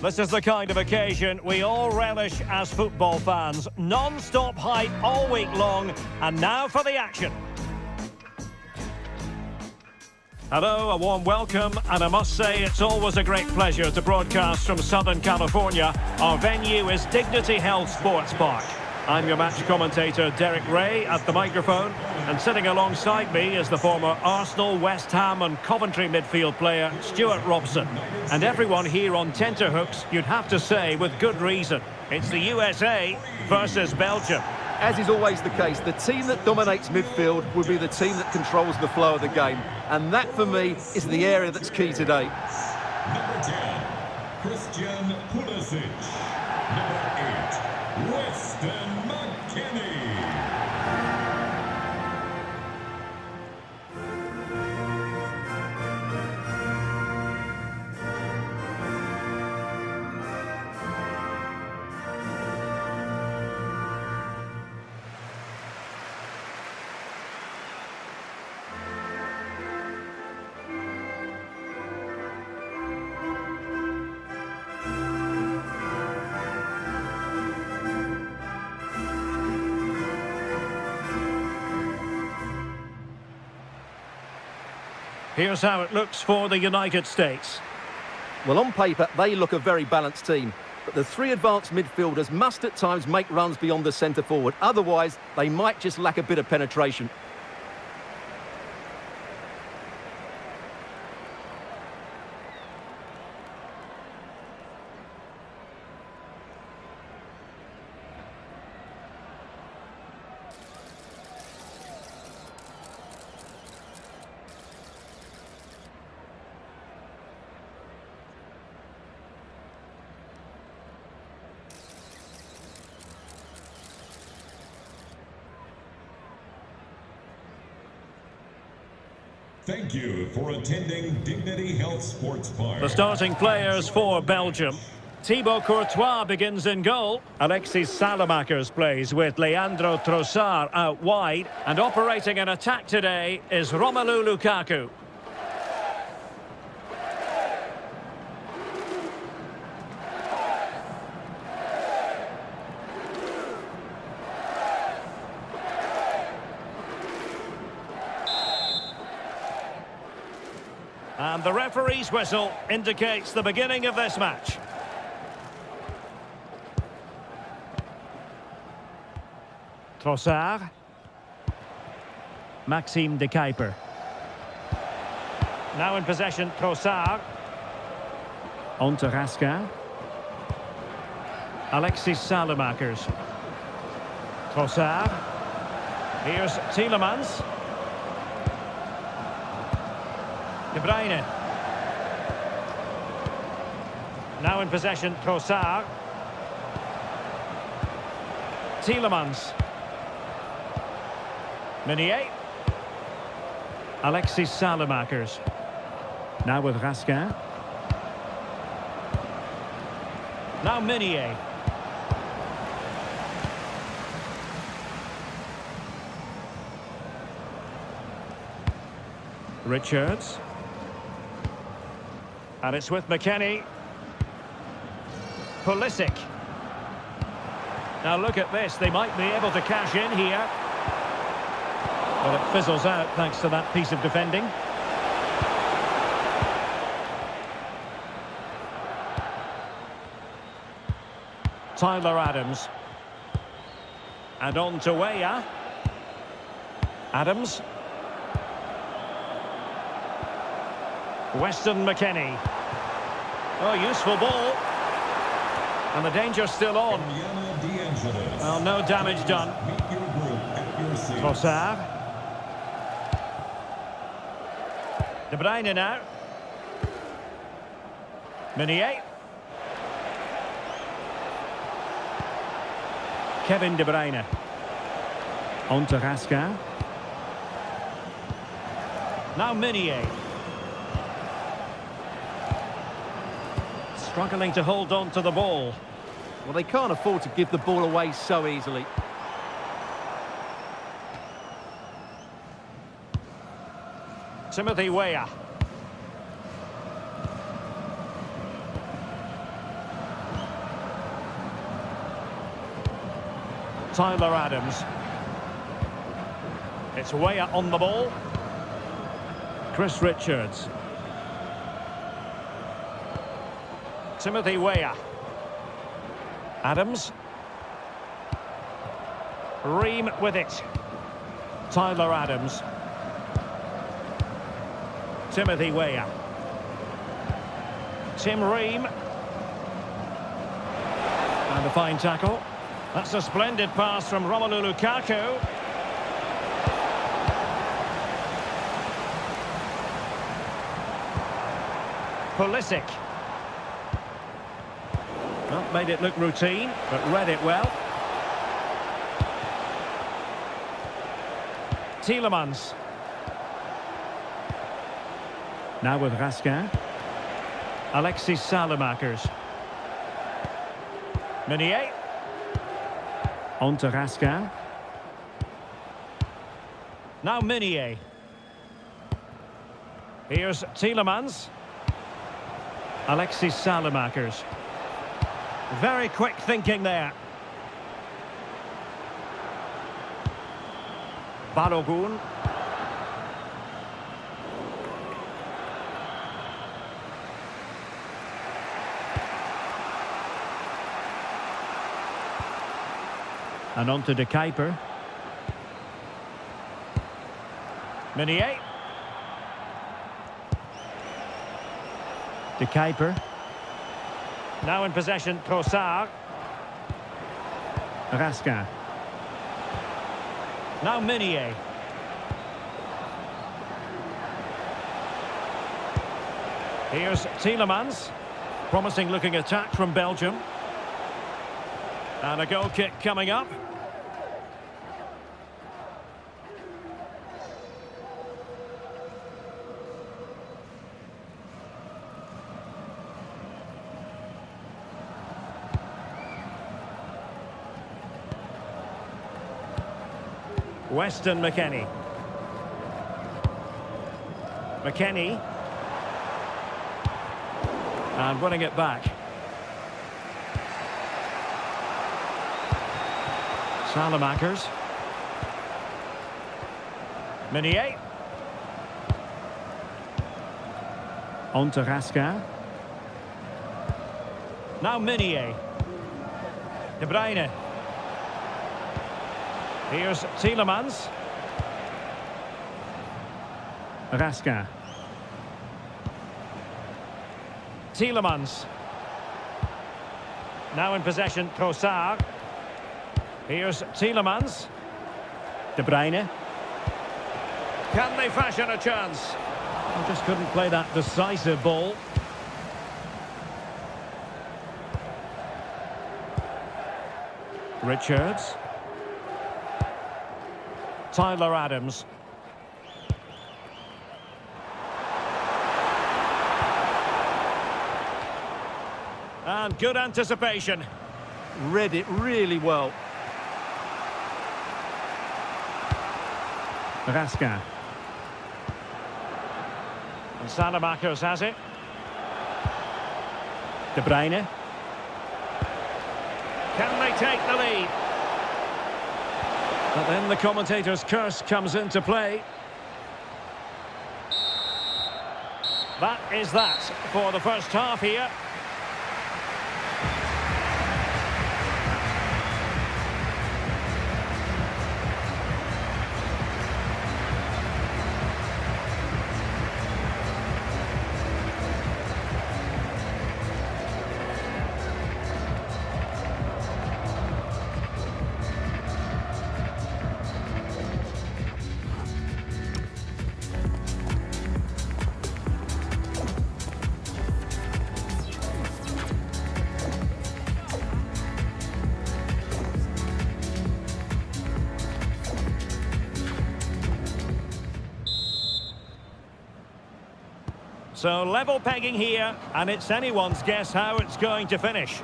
This is the kind of occasion we all relish as football fans. Non-stop hype all week long, and now for the action. Hello, a warm welcome, and I must say it's always a great pleasure to broadcast from Southern California. Our venue is Dignity Health Sports Park. I'm your match commentator, Derek Ray, at the microphone, and sitting alongside me is the former Arsenal, West Ham and Coventry midfield player, Stuart Robson. And everyone here on tenterhooks, you'd have to say with good reason. It's the USA versus Belgium. As is always the case, the team that dominates midfield will be the team that controls the flow of the game. And that, for me, is the area that's key today. Number 10, Christian Pulisic. Number 8, Weston McKennie. Here's how it looks for the United States. Well, on paper, they look a very balanced team. But the three advanced midfielders must at times make runs beyond the centre forward. Otherwise, they might just lack a bit of penetration. Thank you for attending Dignity Health Sports Park. The starting players for Belgium. Thibaut Courtois begins in goal. Alexis Salamakers plays with Leandro Trossard out wide. And operating an attack today is Romelu Lukaku. And the referee's whistle indicates the beginning of this match. Trossard. Maxime de Kuiper. Now in possession, Trossard. On to Raskin. Alexis Salamakers. Trossard. Here's Tielemans. De Bruyne. Now in possession, Trossard. Tielemans. Meunier. Alexis Salamakers. Now with Raskin. Now Meunier. Richards. And it's with McKennie. Pulisic. Now look at this. They might be able to cash in here. But it fizzles out thanks to that piece of defending. Tyler Adams. And on to Weah. Adams. Weston McKennie. Oh, useful ball. And the danger's still on. Well, no damage done. Trossard. De Bruyne now. Meunier. Kevin De Bruyne. On to Raskin. Now Meunier. Struggling to hold on to the ball. Well, they can't afford to give the ball away so easily. Timothy Weah. Tyler Adams. It's Weah on the ball. Chris Richards. Timothy Weah. Adams. Ream with it. Tyler Adams. Timothy Weah. Tim Ream. And a fine tackle. That's a splendid pass from Romelu Lukaku. Pulisic. Well, made it look routine, but read it well. Tielemans. Now with Raskin. Alexis Salamakers. Meunier. On to Raskin. Now Meunier. Here's Tielemans. Alexis Salamakers. Very quick thinking there. Balogun. And on to De Kuiper. Meunier. De Kuiper. Now in possession, Trossard. Raskin. Now Meunier. Here's Tielemans. Promising looking attack from Belgium. And a goal kick coming up. Weston McKennie. McKennie. And winning it back. Salamakers. Meunier. On to Raskin. Now Meunier. De Bruyne. Here's Tielemans. Raskin. Tielemans. Now in possession, Trossard. Here's Tielemans. De Bruyne. Can they fashion a chance? I just couldn't play that decisive ball. Richards. Tyler Adams. And good anticipation. Read it really well. Raskin. And Salamakers has it. De Bruyne. Can they take the lead? But then the commentator's curse comes into play. That is that for the first half here. So level pegging here, and it's anyone's guess how it's going to finish.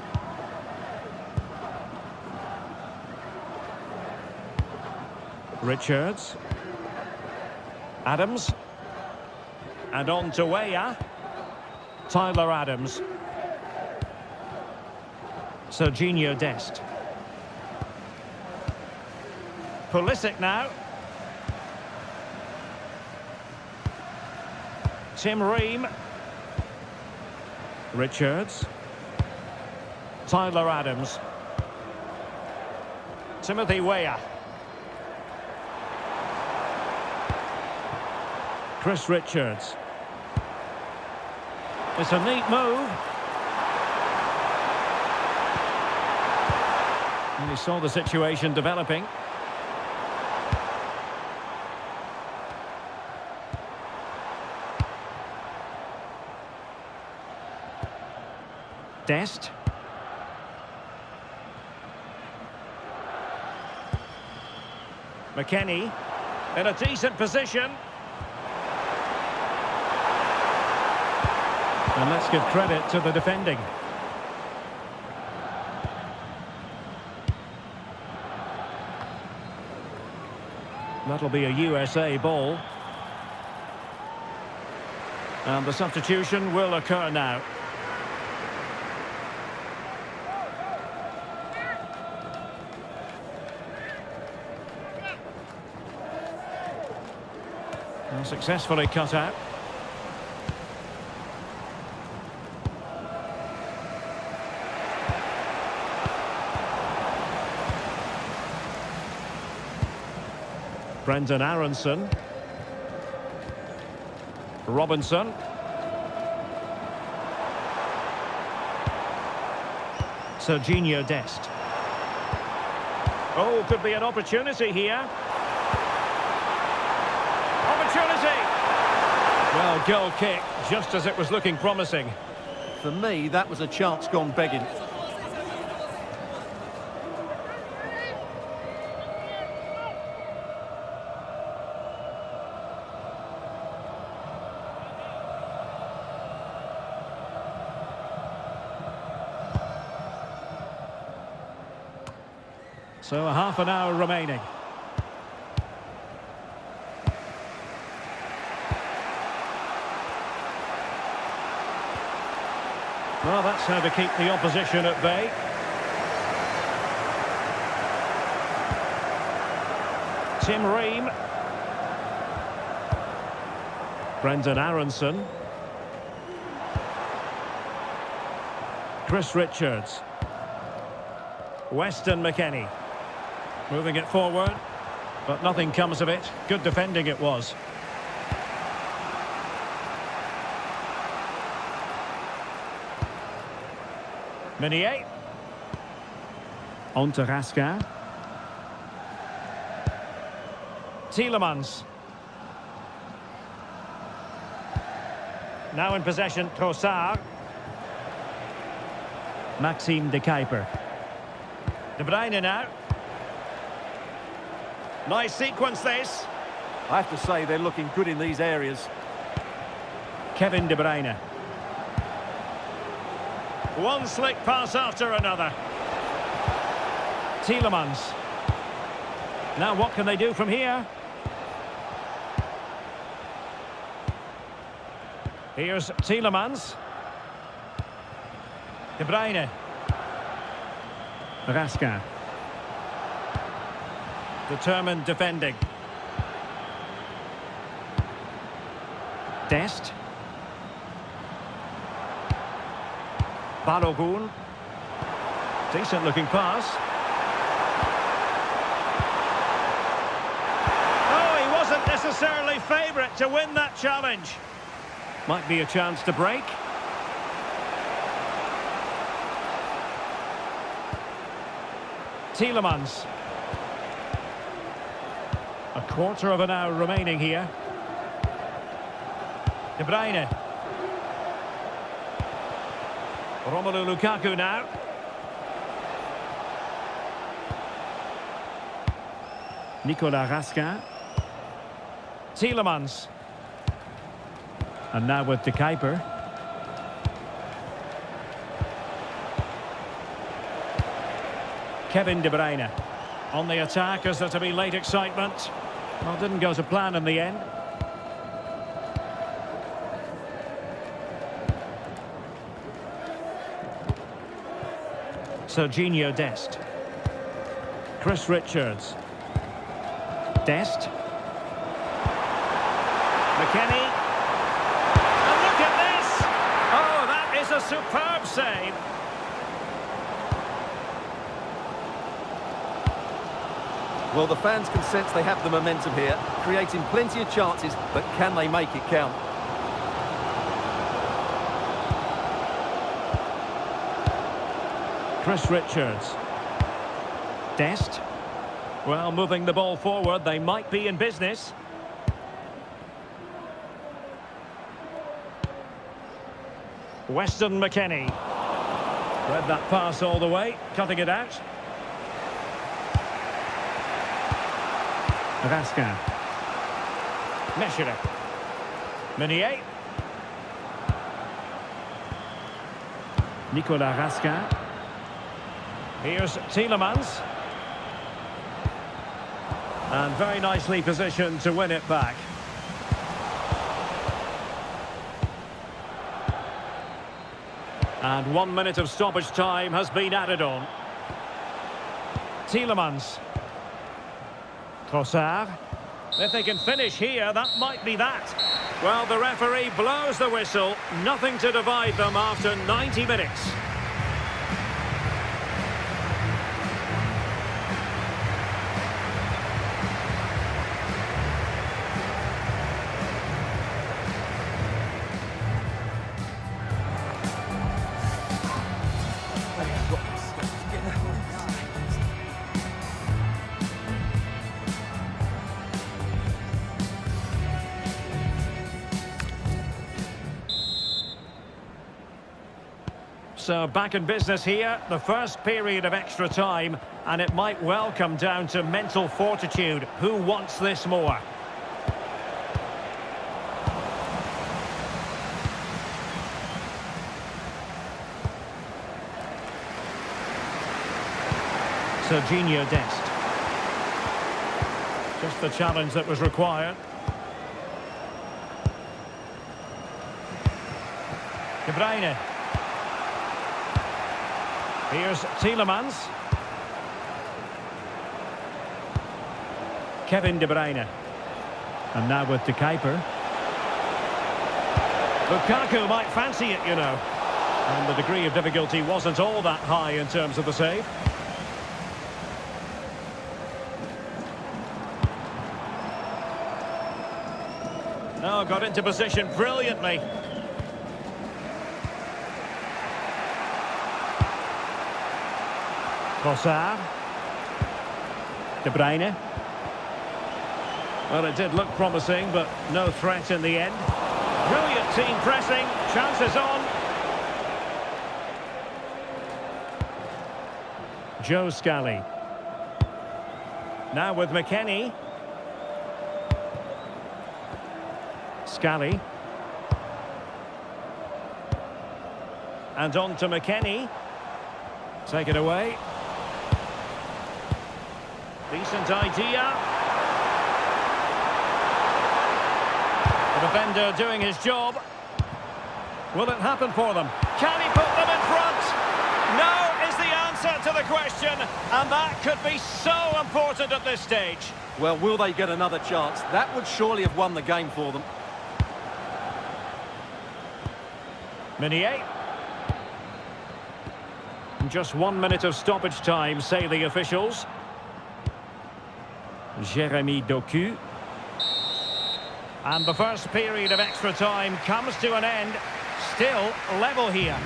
Richards. Adams. And on to Weah. Tyler Adams. Serginho Dest. Pulisic now. Tim Ream. Richards. Tyler Adams. Timothy Weah. Chris Richards. It's a neat move. And he saw the situation developing. Dest. McKennie in a decent position. And let's give credit to the defending. That'll be a USA ball. And the substitution will occur now. And successfully cut out. Brendan Aronson. Robinson. Serginho Dest. Oh, could be an opportunity here. Opportunity! Well, goal kick, just as it was looking promising. For me, that was a chance gone begging. So a half an hour remaining. Well, that's how to keep the opposition at bay. Tim Ream. Brendan Aronson. Chris Richards. Weston McKennie. Moving it forward, but nothing comes of it. Good defending it was. Meunier. On to Raskin. Tielemans. Now in possession, Trossard. Maxime de Kuiper. De Bruyne now. Nice sequence this. I have to say they're looking good in these areas. Kevin De Bruyne. One slick pass after another. Tielemans. Now what can they do from here? Here's Tielemans. De Bruyne. Raskin. Determined defending. Dest. Balogun. Decent looking pass. Oh, he wasn't necessarily favourite to win that challenge. Might be a chance to break. Tielemans. A quarter of an hour remaining here. De Bruyne. Romelu Lukaku now. Nicolas Raskin. Tielemans. And now with De Kuiper. Kevin De Bruyne. On the attack as there to be late excitement. Well, didn't go to plan in the end. Serginho Dest. Chris Richards. Dest. McKennie. And look at this! Oh, that is a superb save. Well, the fans can sense they have the momentum here, creating plenty of chances, but can they make it count? Chris Richards. Dest. Well, moving the ball forward, they might be in business. Weston McKennie. Read that pass all the way, cutting it out. Raskin. Meshere. Meunier. Nicolas Raskin. Here's Tielemans. And very nicely positioned to win it back. And 1 minute of stoppage time has been added on. Tielemans. Trossard. If they can finish here, that might be that. Well, the referee blows the whistle. Nothing to divide them after 90 minutes. So back in business here, the first period of extra time, and it might well come down to mental fortitude. Who wants this more? Serginho Dest. Just the challenge that was required. De Bruyne. Here's Tielemans. Kevin De Bruyne. And now with De Kuiper. Lukaku might fancy it, you know. And the degree of difficulty wasn't all that high in terms of the save. No, got into position brilliantly. Trossard. De Bruyne. Well, it did look promising, but no threat in the end. Brilliant team pressing. Chances on. Joe Scally. Now with McKennie. Scally. And on to McKennie. Take it away. Decent idea. The defender doing his job. Will it happen for them? Can he put them in front? No is the answer to the question. And that could be so important at this stage. Well, will they get another chance? That would surely have won the game for them. Meunier. Just 1 minute of stoppage time, say the officials. Jeremy Doku. And the first period of extra time comes to an end. Still level here.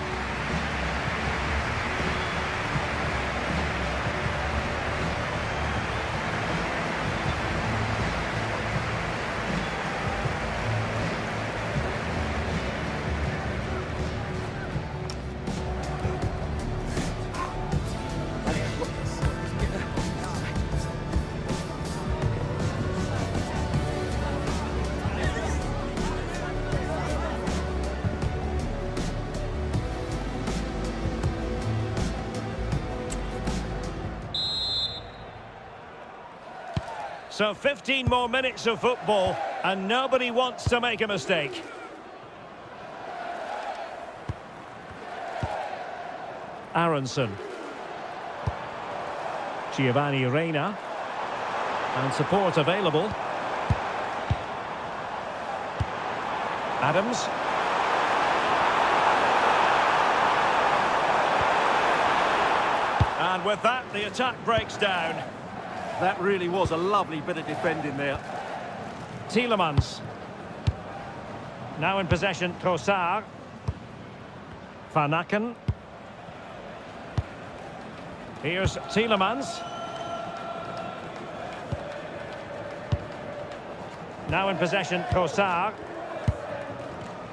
So 15 more minutes of football, and nobody wants to make a mistake. Aronson. Giovanni Reina. And support available. Adams. And with that, the attack breaks down. That really was a lovely bit of defending there. Tielemans. Now in possession, Trossard. Van Aken. Here's Tielemans. Now in possession, Trossard.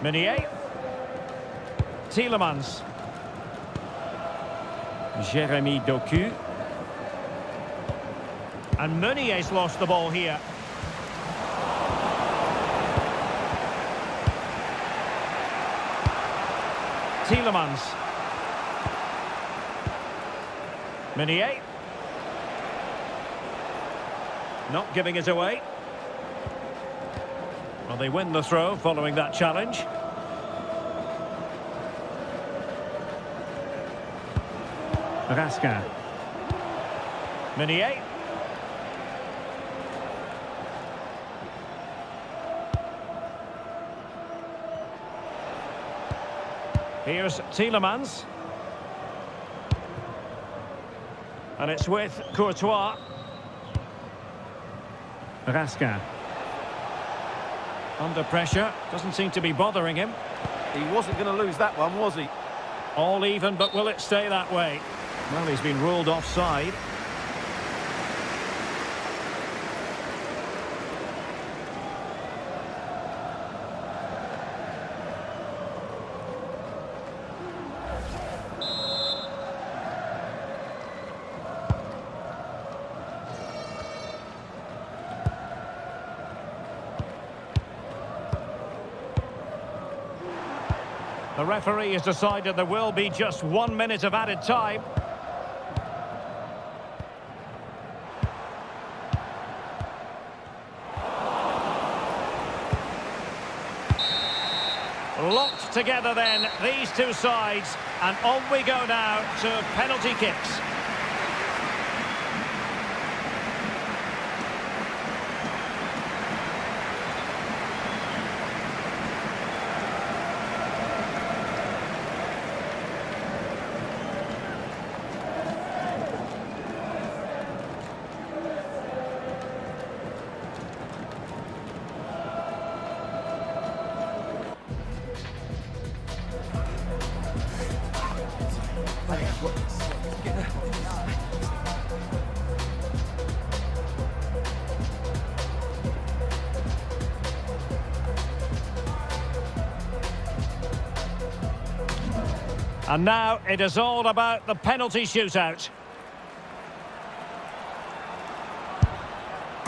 Meunier. Tielemans. Jeremy Doku. And Meunier's lost the ball here. Tielemans. Meunier. Not giving it away. Well, they win the throw following that challenge. Raskin. Meunier. Here's Tielemans. And it's with Courtois. Raskin. Under pressure. Doesn't seem to be bothering him. He wasn't going to lose that one, was he? All even, but will it stay that way? Well, he's been ruled offside. The referee has decided there will be just 1 minute of added time. Locked together then, these two sides, and on we go now to penalty kicks. And now it is all about the penalty shootout.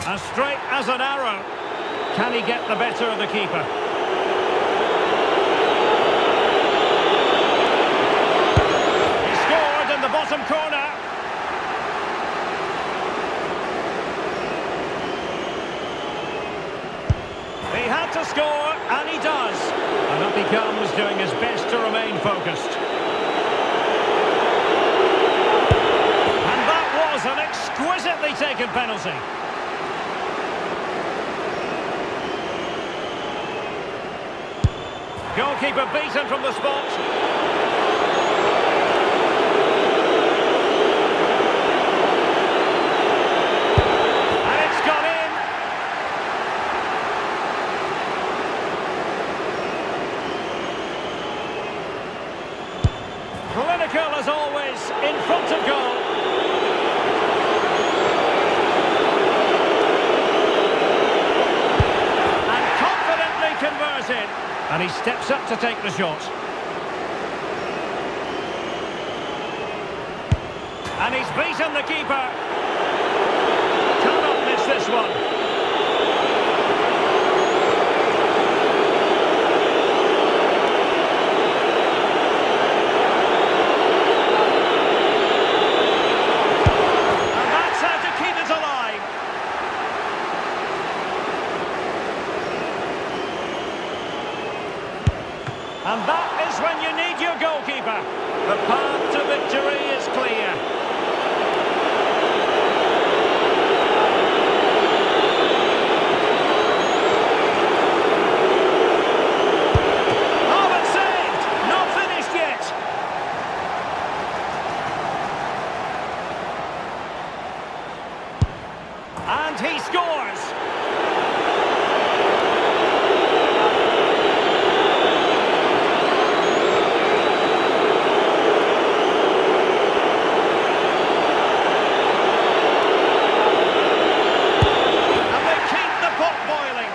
As straight as an arrow. Can he get the better of the keeper? He scored in the bottom corner. He had to score, and he does. And up he comes, doing his best to remain focused. An exquisitely taken penalty. Goalkeeper beaten from the spot. And it's gone in. Clinical as always, in front of goal. And he steps up to take the shot. And he's beaten the keeper. Cannot miss this one. And that's how to keep it alive. And that is when you need your goalkeeper. The path to victory is clear. And he scores! And they keep the pot boiling.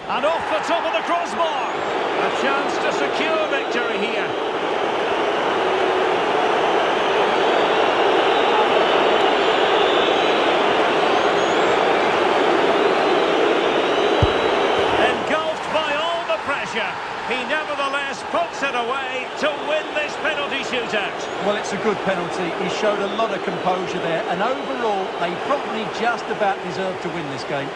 And off the top of the crossbar. A chance to secure victory here. Engulfed by all the pressure, he nevertheless puts it away to win this penalty shootout. Well, it's a good penalty. He showed a lot of composure there, and overall, they probably just about deserved to win this game.